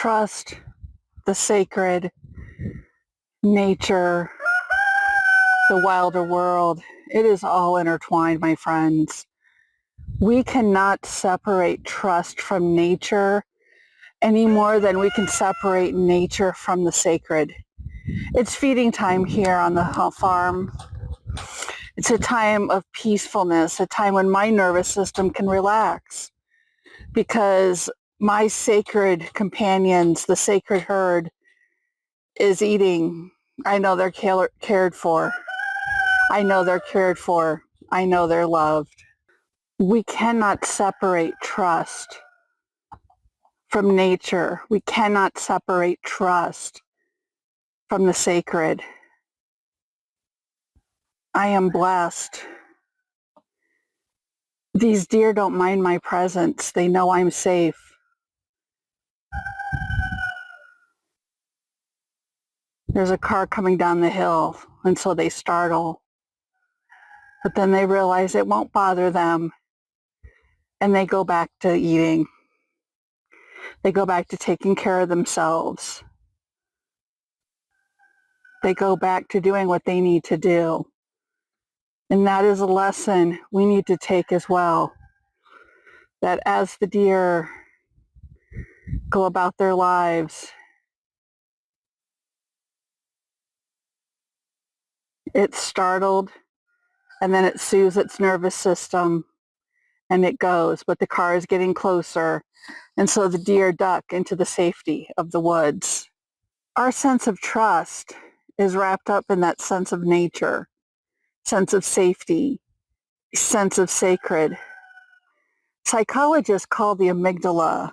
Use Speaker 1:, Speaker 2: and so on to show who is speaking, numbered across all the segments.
Speaker 1: trust, the sacred, nature, the wilder world, it is all intertwined, my friends. We cannot separate trust from nature any more than we can separate nature from the sacred. It's feeding time here on the farm. It's a time of peacefulness, a time when my nervous system can relax because my sacred companions, the sacred herd, is eating. I know they're cared for. I know they're cared for. I know they're loved. We cannot separate trust from nature. We cannot separate trust from the sacred. I am blessed. These deer don't mind my presence. They know I'm safe. There's a car coming down the hill, and so they startle. But then they realize it won't bother them, and they go back to eating. They go back to taking care of themselves. They go back to doing what they need to do. And that is a lesson we need to take as well. That as the deer go about their lives, it's startled, and then it soothes its nervous system, and it goes. But the car is getting closer, and so the deer duck into the safety of the woods. Our sense of trust is wrapped up in that sense of nature, sense of safety, sense of sacred. Psychologists call the amygdala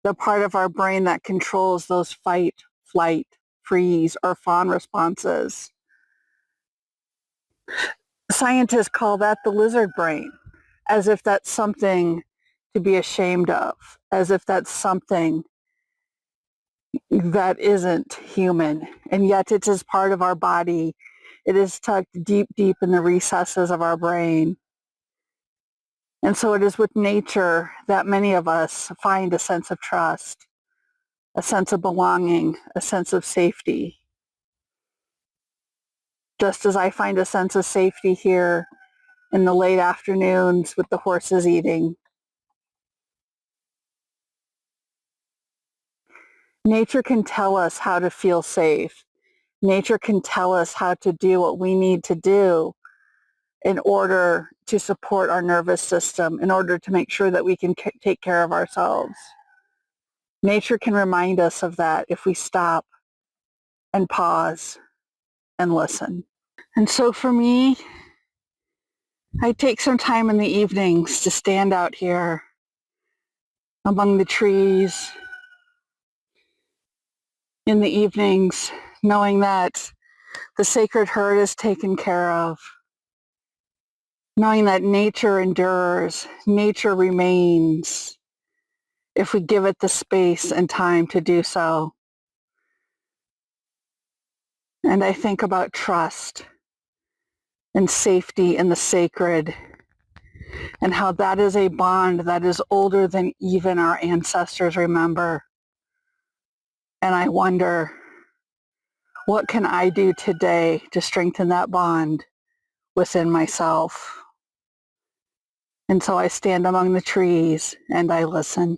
Speaker 1: the part of our brain that controls those fight, flight, freeze, or fawn responses. Scientists call that the lizard brain, as if that's something to be ashamed of, as if that's something that isn't human. And yet it is part of our body. It is tucked deep, deep in the recesses of our brain. And so it is with nature that many of us find a sense of trust, a sense of belonging, a sense of safety. Just as I find a sense of safety here in the late afternoons with the horses eating. Nature can tell us how to feel safe. Nature can tell us how to do what we need to do in order to support our nervous system, in order to make sure that we can take care of ourselves. Nature can remind us of that if we stop and pause and listen. And so for me, I take some time in the evenings to stand out here among the trees in the evenings, knowing that the sacred herd is taken care of, knowing that nature endures, nature remains, if we give it the space and time to do so. And I think about trust and safety in the sacred, and how that is a bond that is older than even our ancestors remember. And I wonder, what can I do today to strengthen that bond within myself? And so I stand among the trees and I listen.